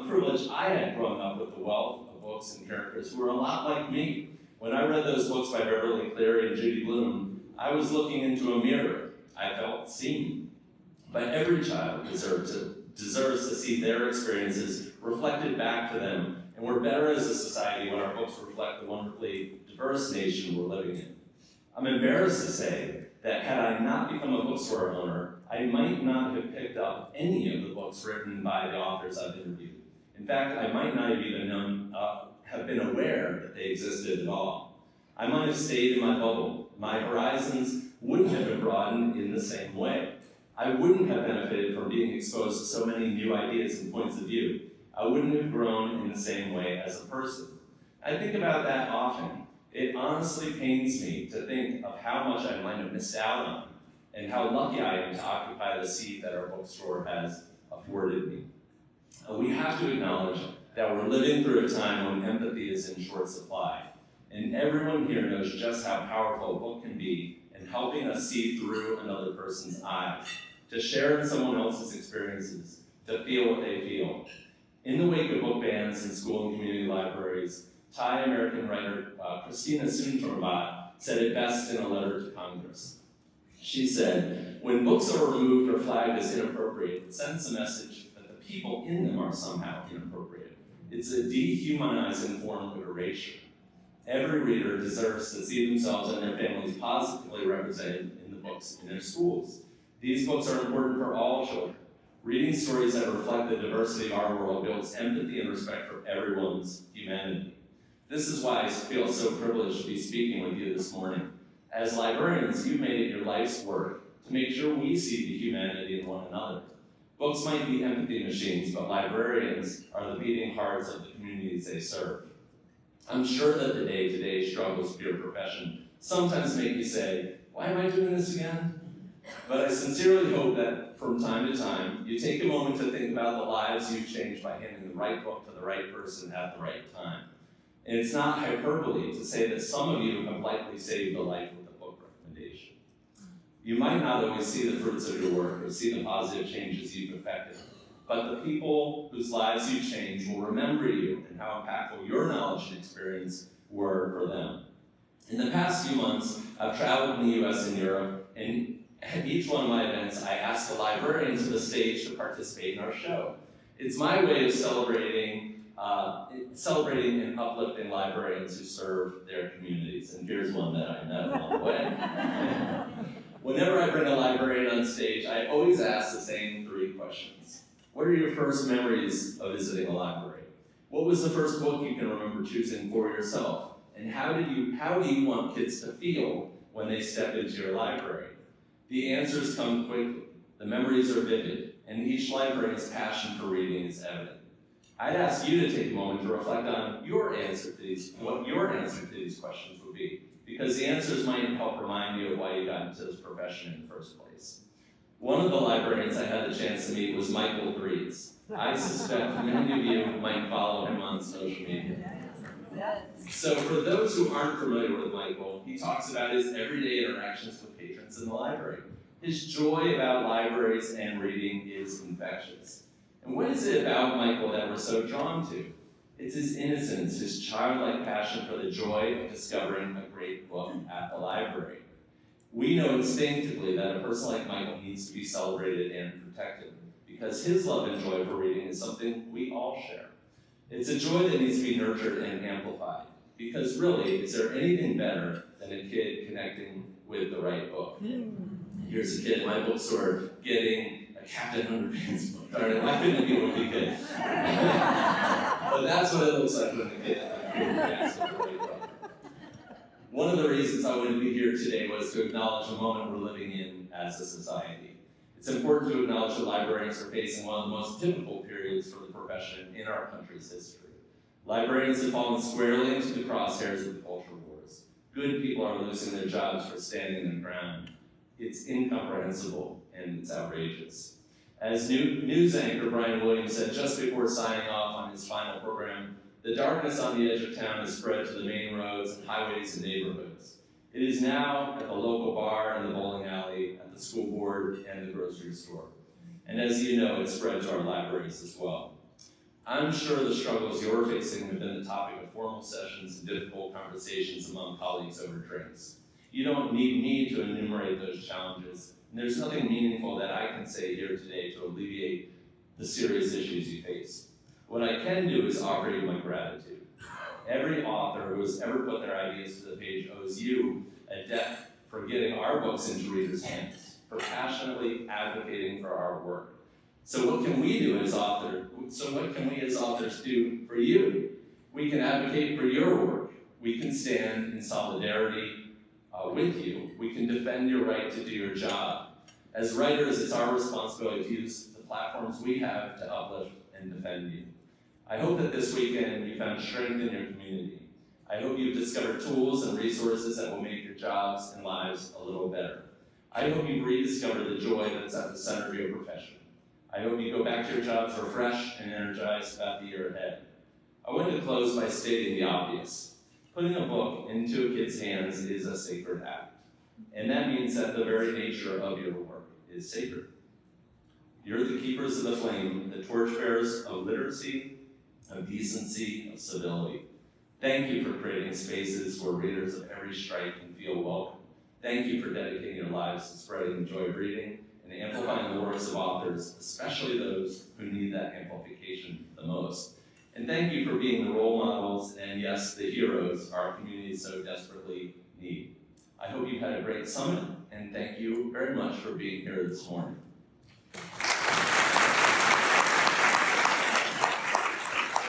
the privilege I had growing up with the wealth of books and characters who were a lot like me. When I read those books by Beverly Cleary and Judy Blume, I was looking into a mirror. I felt seen. But every child deserves to see their experiences reflected back to them, and we're better as a society when our books reflect the wonderfully diverse nation we're living in. I'm embarrassed to say that had I not become a bookstore owner, I might not have picked up any of the books written by the authors I've interviewed. In fact, I might not have even have been aware that they existed at all. I might have stayed in my bubble. My horizons wouldn't have been broadened in the same way. I wouldn't have benefited from being exposed to so many new ideas and points of view. I wouldn't have grown in the same way as a person. I think about that often. It honestly pains me to think of how much I might have missed out on and how lucky I am to occupy the seat that our bookstore has afforded me. We have to acknowledge that we're living through a time when empathy is in short supply. And everyone here knows just how powerful a book can be in helping us see through another person's eyes, to share in someone else's experiences, to feel what they feel. In the wake of book bans in school and community libraries, Thai American writer Christina Soontornbat said it best in a letter to Congress. She said, "When books are removed or flagged as inappropriate, it sends a message that the people in them are somehow inappropriate. It's a dehumanizing form of erasure. Every reader deserves to see themselves and their families positively represented in the books in their schools. These books are important for all children. Reading stories that reflect the diversity of our world builds empathy and respect for everyone's humanity." This is why I feel so privileged to be speaking with you this morning. As librarians, you've made it your life's work to make sure we see the humanity in one another. Books might be empathy machines, but librarians are the beating hearts of the communities they serve. I'm sure that the day-to-day struggles of your profession sometimes make you say, "Why am I doing this again?" But I sincerely hope that from time to time, you take a moment to think about the lives you've changed by handing the right book to the right person at the right time. And it's not hyperbole to say that some of you have likely saved a life with a book recommendation. You might not always see the fruits of your work or see the positive changes you've effected, but the people whose lives you've changed will remember you and how impactful your knowledge and experience were for them. In the past few months, I've traveled in the US and Europe, and at each one of my events, I ask the librarians to the stage to participate in our show. It's my way of celebrating and uplifting librarians who serve their communities. And here's one that I met along the way. Whenever I bring a librarian on stage, I always ask the same three questions. What are your first memories of visiting a library? What was the first book you can remember choosing for yourself? And how do you want kids to feel when they step into your library? The answers come quickly. The memories are vivid, and each librarian's passion for reading is evident. I'd ask you to take a moment to reflect on what your answer to these questions would be, because the answers might help remind you of why you got into this profession in the first place. One of the librarians I had the chance to meet was Michael Breeds. I suspect many of you might follow him on social media. So for those who aren't familiar with Michael, he talks about his everyday interactions with patrons in the library. His joy about libraries and reading is infectious. And what is it about Michael that we're so drawn to? It's his innocence, his childlike passion for the joy of discovering a great book at the library. We know instinctively that a person like Michael needs to be celebrated and protected, because his love and joy for reading is something we all share. It's a joy that needs to be nurtured and amplified, because really, is there anything better than a kid connecting with the right book? Here's a kid at my bookstore getting a Captain Underpants book. All right, why couldn't it be Wimpy Kid? But that's what it looks like when the kid connects with the right book. One of the reasons I wanted to be here today was to acknowledge the moment we're living in as a society. It's important to acknowledge that librarians are facing one of the most difficult periods for the profession in our country's history. Librarians have fallen squarely into the crosshairs of the culture wars. Good people are losing their jobs for standing their ground. It's incomprehensible and it's outrageous. As news anchor Brian Williams said just before signing off on his final program, the darkness on the edge of town has spread to the main roads and highways and neighborhoods. It is now at the local bar and the bowling alley, at the school board and the grocery store. And as you know, it's spread to our libraries as well. I'm sure the struggles you're facing have been the topic of formal sessions and difficult conversations among colleagues over drinks. You don't need me to enumerate those challenges, and there's nothing meaningful that I can say here today to alleviate the serious issues you face. What I can do is offer you my gratitude. Every author who has ever put their ideas to the page owes you a debt for getting our books into readers' hands, for passionately advocating for our work. So what can we as authors do for you? We can advocate for your work. We can stand in solidarity with you. We can defend your right to do your job. As writers, it's our responsibility to use the platforms we have to uplift and defend you. I hope that this weekend you found strength in your community. I hope you've discovered tools and resources that will make your jobs and lives a little better. I hope you've rediscovered the joy that's at the center of your profession. I hope you go back to your jobs refreshed and energized about the year ahead. I want to close by stating the obvious. Putting a book into a kid's hands is a sacred act. And that means that the very nature of your work is sacred. You're the keepers of the flame, the torchbearers of literacy, of decency, of civility. Thank you for creating spaces where readers of every stripe can feel welcome. Thank you for dedicating your lives to spreading the joy of reading and amplifying the works of authors, especially those who need that amplification the most. And thank you for being the role models and, yes, the heroes our community so desperately need. I hope you've had a great summit, and thank you very much for being here this morning.